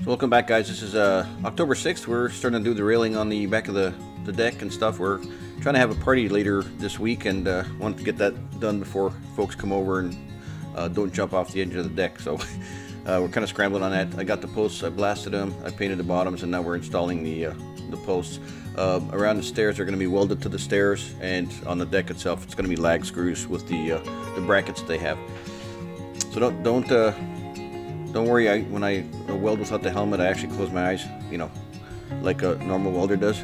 So welcome back, guys. This is October 6th. We're starting to do the railing on the back of the deck and stuff. We're trying to have a party later this week and wanted to get that done before folks come over and don't jump off the edge of the deck. So we're kind of scrambling on that. I got the posts, I blasted them, I painted the bottoms, and now we're installing the posts. Around the stairs are going to be welded to the stairs, and on the deck itself it's going to be lag screws with the brackets that they have. So don't worry, when I weld without the helmet, I actually close my eyes, you know, like a normal welder does,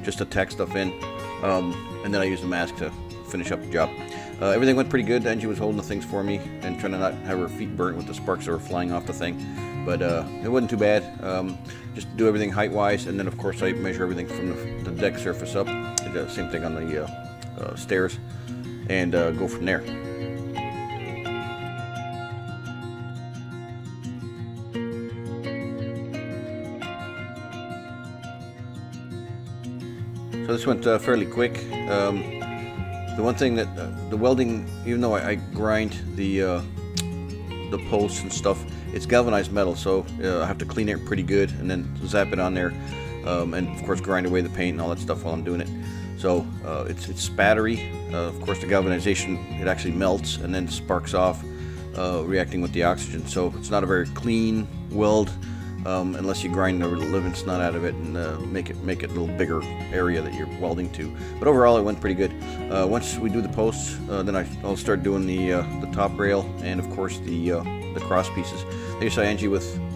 just to tack stuff in, and then I use the mask to finish up the job. Everything went pretty good. Angie was holding the things for me and trying to not have her feet burnt with the sparks that were flying off the thing, but it wasn't too bad. Just do everything height-wise, and then of course I measure everything from the deck surface up. I do the same thing on the stairs, and go from there. So this went fairly quick. The one thing that the welding, even though I grind the posts and stuff, it's galvanized metal, so I have to clean it pretty good and then zap it on there, and of course grind away the paint and all that stuff while I'm doing it. So it's spattery. Of course, the galvanization, it actually melts and then sparks off, reacting with the oxygen. So it's not a very clean weld. Unless you grind the living snot out of it and make it a little bigger area that you're welding to. But overall, it went pretty good. Once we do the posts, then I'll start doing the top rail and of course the cross pieces. There you saw Angie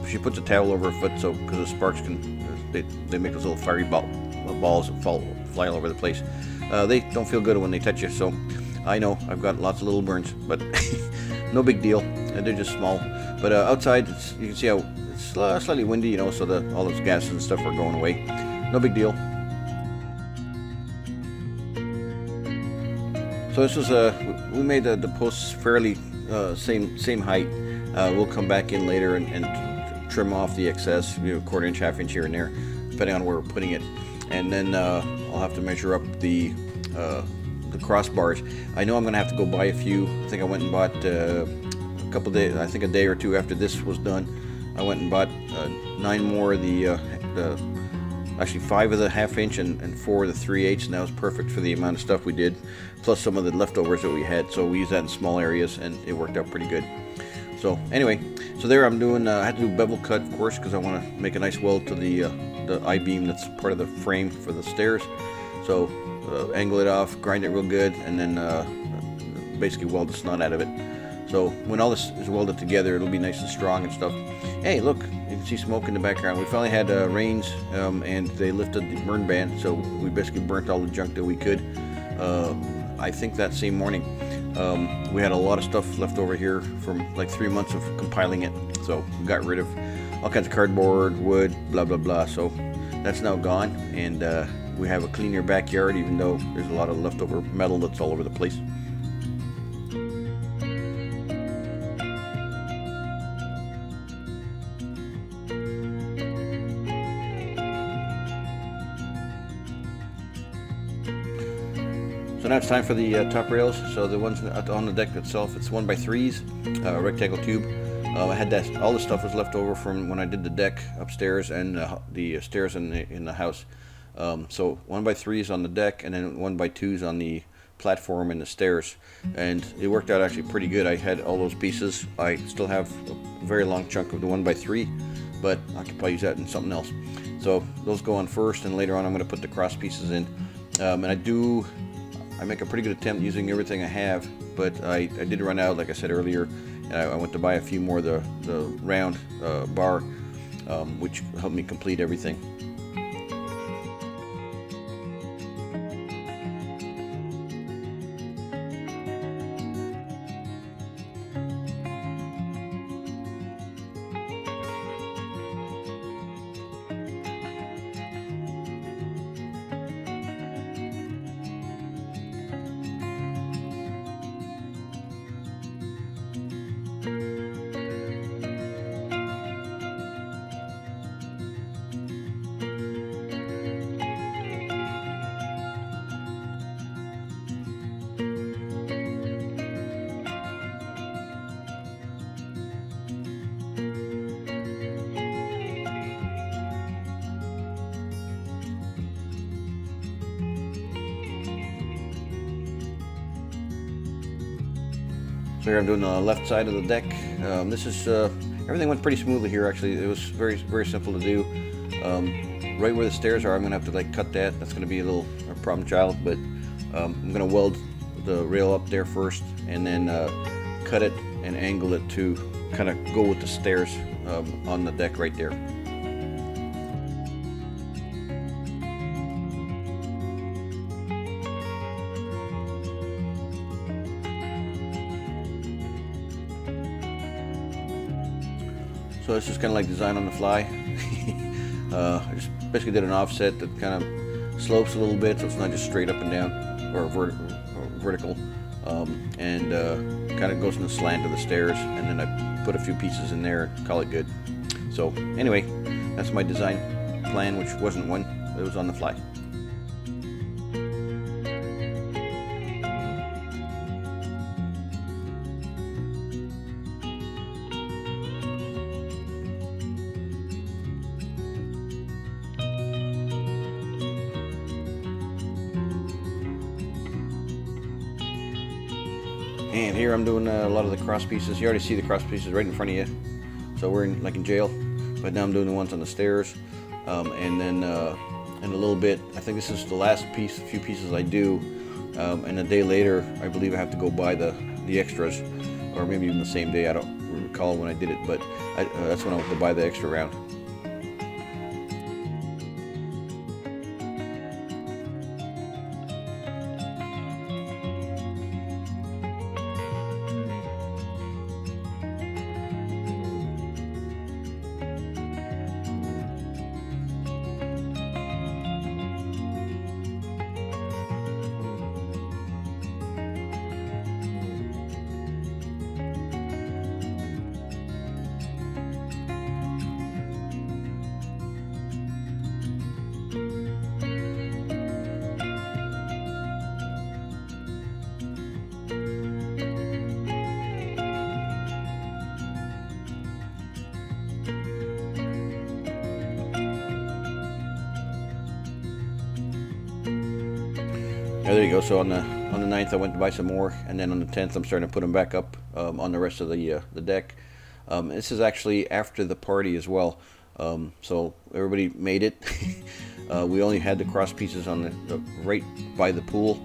she puts a towel over her foot, so because the sparks they make those little fiery balls that fly all over the place. They don't feel good when they touch you, so I know I've got lots of little burns, but no big deal. They're just small. But outside, you can see how it's slightly windy, you know, so all those gases and stuff are going away. No big deal. So this was we made the posts fairly same height. We'll come back in later and trim off the excess, you know, quarter-inch, half-inch here and there, depending on where we're putting it. And then I'll have to measure up the crossbars. I know I'm going to have to go buy a few. I think I went and bought a couple days, I think a day or two after this was done, I went and bought 9 more of actually 5 of the half-inch and 4 of the 3/8, and that was perfect for the amount of stuff we did, plus some of the leftovers that we had. So we used that in small areas, and it worked out pretty good. So anyway, so there I'm doing. I had to do bevel cut, of course, because I want to make a nice weld to the I-beam that's part of the frame for the stairs. So angle it off, grind it real good, and then basically weld the snot out of it. So when all this is welded together, it'll be nice and strong and stuff. Hey, look, you can see smoke in the background. We finally had rains, and they lifted the burn ban, so we basically burnt all the junk that we could. I think that same morning. We had a lot of stuff left over here from like 3 months of compiling it, so we got rid of all kinds of cardboard, wood, blah blah blah. So that's now gone, and we have a cleaner backyard, even though there's a lot of leftover metal that's all over the place. So now it's time for the top rails. So the ones on the deck itself, it's 1x3s, rectangle tube. I had all the stuff was left over from when I did the deck upstairs and the stairs in the house. So 1x3s on the deck, and then 1x2s on the platform and the stairs, and it worked out actually pretty good. I had all those pieces. I still have a very long chunk of the 1x3, but I could probably use that in something else. So those go on first, and later on I'm going to put the cross pieces in. And I make a pretty good attempt using everything I have, but I did run out, like I said earlier, and I went to buy a few more of the round bar, which helped me complete everything. So here I'm doing the left side of the deck. This is everything went pretty smoothly here. Actually, it was very simple to do. Right where the stairs are, I'm gonna have to like cut that. That's gonna be a problem child, but I'm gonna weld the rail up there first, and then cut it and angle it to kind of go with the stairs on the deck right there. So it's just kind of like design on the fly. I just basically did an offset that kind of slopes a little bit, so it's not just straight up and down or vertical, and kind of goes in the slant of the stairs. And then I put a few pieces in there and call it good. So anyway, that's my design plan, which wasn't one; it was on the fly. And here I'm doing a lot of the cross pieces. You already see the cross pieces right in front of you. So we're in jail. But now I'm doing the ones on the stairs. And then in a little bit, I think this is the last few pieces I do. And a day later, I believe I have to go buy the extras. Or maybe even the same day. I don't recall when I did it. But that's when I went to buy the extra round. There you go. So on the 9th I went to buy some more, and then on the 10th I'm starting to put them back up on the rest of the deck. This is actually after the party as well. So everybody made it. We only had the cross pieces on the right by the pool,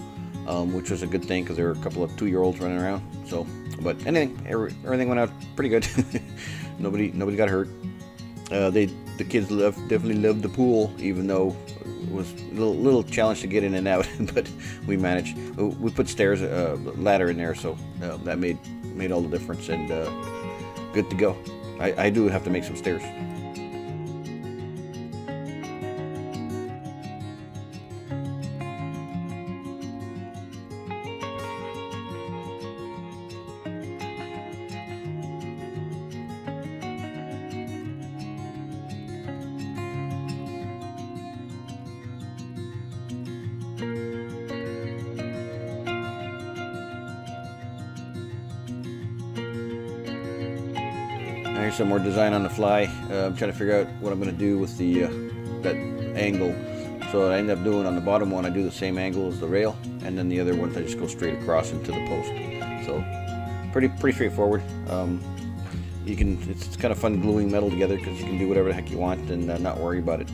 which was a good thing because there were a couple of 2-year-olds running around. So, but everything went out pretty good. Nobody got hurt. The kids definitely loved the pool, even though it was a little challenge to get in and out, but we managed. We put stairs, ladder in there, so that made all the difference, and good to go. I do have to make some stairs. Here's some more design on the fly. I'm trying to figure out what I'm going to do with the that angle. So what I end up doing on the bottom one, I do the same angle as the rail, and then the other ones I just go straight across into the post. So pretty straightforward. It's kind of fun gluing metal together because you can do whatever the heck you want and not worry about it.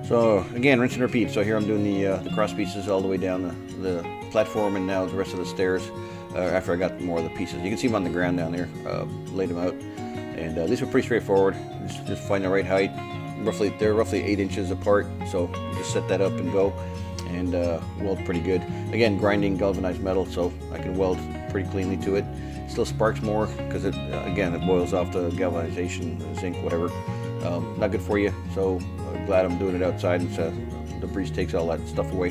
So again, rinse and repeat. So here I'm doing the cross pieces all the way down the platform, and now the rest of the stairs after I got more of the pieces. You can see them on the ground down there, laid them out. And these were pretty straightforward. Just find the right height. They're roughly 8 inches apart, so you just set that up and go, and weld pretty good. Again, grinding galvanized metal, so I can weld pretty cleanly to it. Still sparks more because again, it boils off the galvanization, zinc, whatever. Not good for you, so glad I'm doing it outside, and so the breeze takes all that stuff away.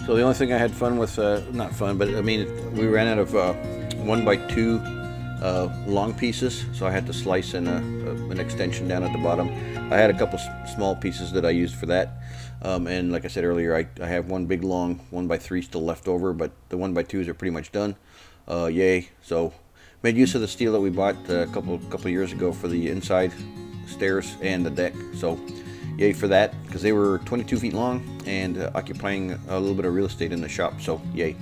So the only thing I had fun with, not fun, but I mean, we ran out of 1x2 long pieces, so I had to slice in an extension down at the bottom. I had a couple small pieces that I used for that, and like I said earlier, I have one big long 1x3 still left over, but the 1x2s are pretty much done. Yay! So made use of the steel that we bought a couple years ago for the inside stairs and the deck. So yay for that, because they were 22 feet long and occupying a little bit of real estate in the shop, so yay.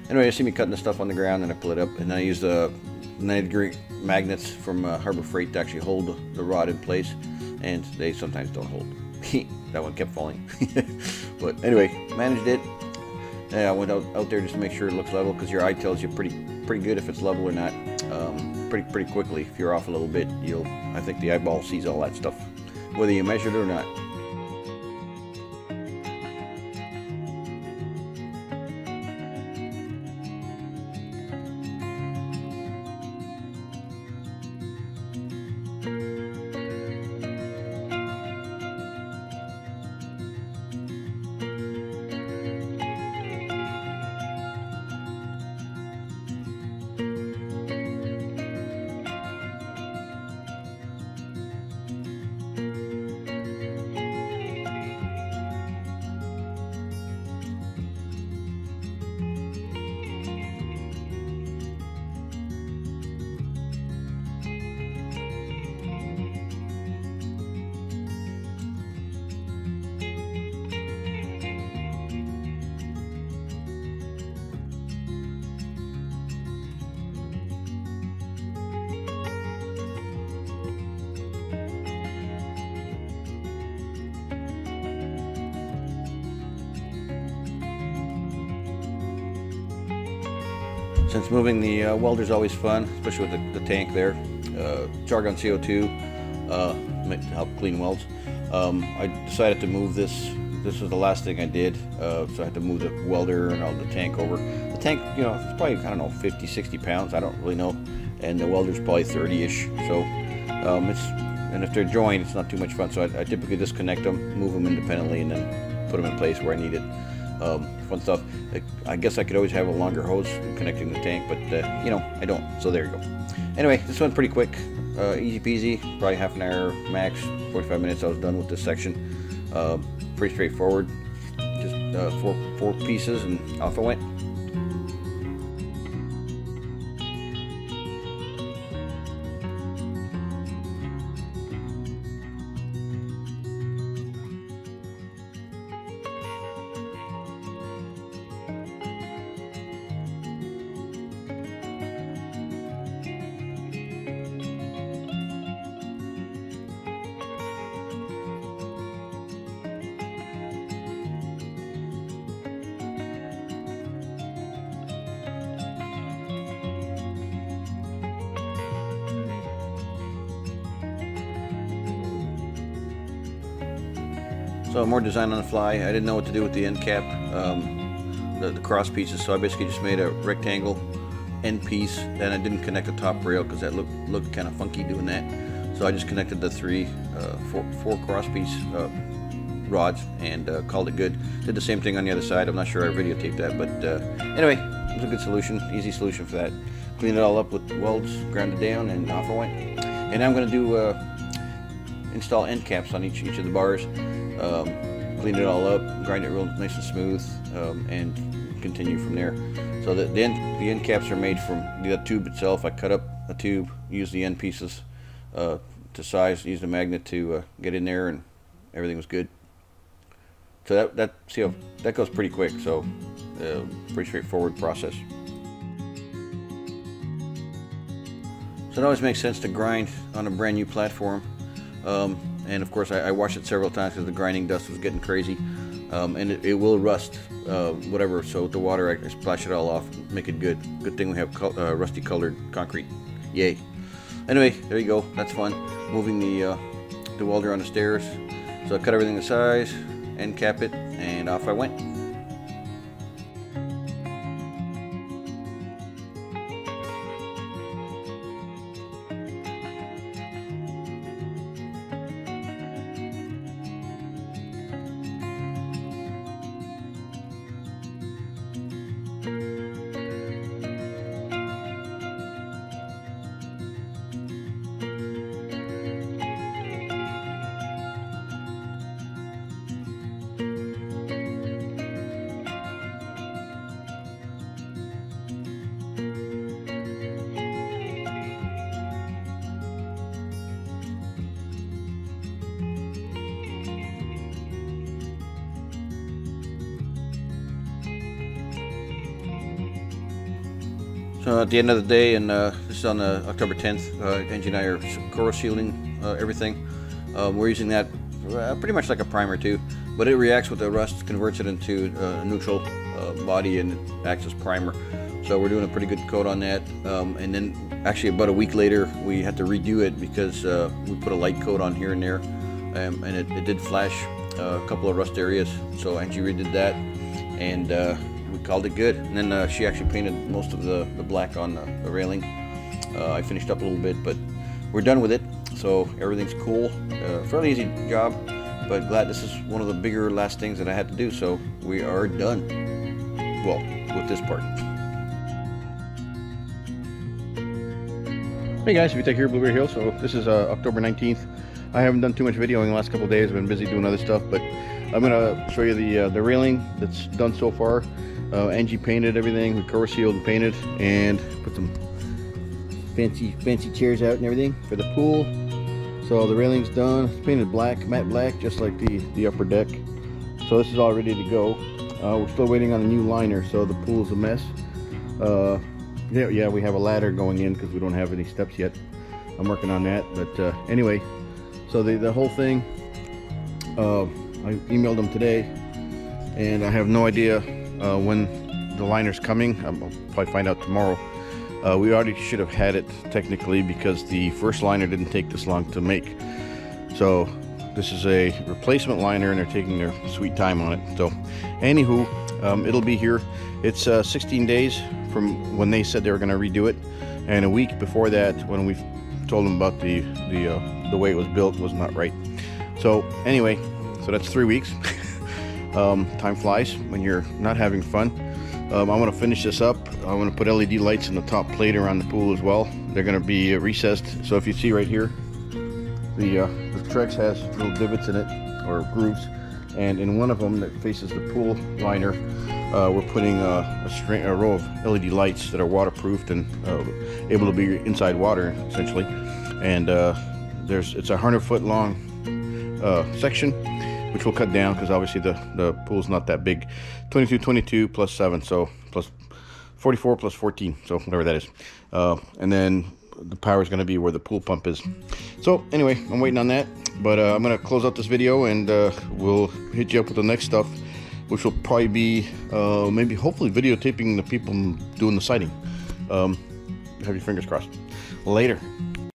Anyway, you see me cutting the stuff on the ground, and I pull it up, and I use the 90-degree magnets from Harbor Freight to actually hold the rod in place, and they sometimes don't hold. That one kept falling. But anyway, managed it. Yeah, I went out there just to make sure it looks level, because your eye tells you pretty good if it's level or not. Pretty quickly. If you're off a little bit, I think the eyeball sees all that stuff, whether you measured it or not. Since moving the welder's always fun, especially with the tank there. Jargon CO2 to help clean welds. I decided to move this. This was the last thing I did, so I had to move the welder and all the tank over. The tank, it's probably, I don't know, 50, 60 pounds. I don't really know. And the welder's probably 30-ish. So and if they're joined, it's not too much fun. So I typically disconnect them, move them independently, and then put them in place where I need it. Fun stuff. I guess I could always have a longer hose connecting the tank, but I don't. So there you go. Anyway, this one's pretty quick, easy peasy. Probably half an hour max, 45 minutes. I was done with this section. Pretty straightforward. Just four pieces, and off I went. So more design on the fly. I didn't know what to do with the end cap, the cross pieces, so I basically just made a rectangle end piece. Then I didn't connect the top rail because that looked kind of funky doing that. So I just connected the four cross piece rods and called it good. Did the same thing on the other side. I'm not sure I videotaped that, but anyway, it was a good solution, easy solution for that. Cleaned it all up with welds, ground it down, and off I went. And now I'm going to do install end caps on each of the bars. Clean it all up, grind it real nice and smooth, and continue from there. So the end caps are made from the tube itself. I cut up a tube, use the end pieces to size, use the magnet to get in there everything was good. So that goes pretty quick. So pretty straightforward process. So it always makes sense to grind on a brand new platform. And of course I washed it several times because the grinding dust was getting crazy. And it will rust, whatever. So with the water, I splash it all off, make it good. Good thing we have rusty colored concrete. Yay. Anyway, there you go. That's fun. Moving the welder on the stairs. So I cut everything to size, end cap it, and off I went. So at the end of the day, and this is on October 10th, Angie and I are core sealing everything. We're using that pretty much like a primer too, but it reacts with the rust, converts it into a neutral body, and it acts as primer. So we're doing a pretty good coat on that. And then actually about a week later, we had to redo it because we put a light coat on here and there, and it did flash a couple of rust areas. So Angie redid that, and we called it good. And then she actually painted most of the black on the railing. I finished up a little bit, but we're done with it. So everything's cool. Fairly easy job, but glad this is one of the bigger last things that I had to do. So we are done. Well, with this part. Hey guys, if you take here, Blueberry Hill. So this is October 19th. I haven't done too much videoing in the last couple of days. I've been busy doing other stuff, but I'm gonna show you the railing that's done so far. Angie painted everything. We core sealed and painted, and put some fancy chairs out and everything for the pool. So the railing's done. It's painted black, matte black, just like the upper deck. So this is all ready to go. We're still waiting on a new liner, so the pool's a mess. Yeah, we have a ladder going in because we don't have any steps yet. I'm working on that, but anyway, so the whole thing, I emailed them today, and I have no idea when the liner's coming. I'll probably find out tomorrow. We already should have had it technically because the first liner didn't take this long to make. So this is a replacement liner, and they're taking their sweet time on it. So anywho, it'll be here. It's 16 days from when they said they were going to redo it, and a week before that when we told them about the way it was built was not right. So anyway, so that's 3 weeks. Time flies when you're not having fun. I want to finish this up. I want to put LED lights in the top plate around the pool as well. They're going to be recessed. So if you see right here, the Trex has little divots in it, or grooves, and in one of them that faces the pool liner, we're putting a row of LED lights that are waterproofed and able to be inside water essentially. And it's a 100-foot long section, which we'll cut down because obviously the pool's not that big. 22 plus 7, so plus 44 plus 14, so whatever that is. And then the power is going to be where the pool pump is. So anyway, I'm waiting on that, but I'm going to close out this video, and we'll hit you up with the next stuff, which will probably be hopefully videotaping the people doing the siding. Have your fingers crossed. Later.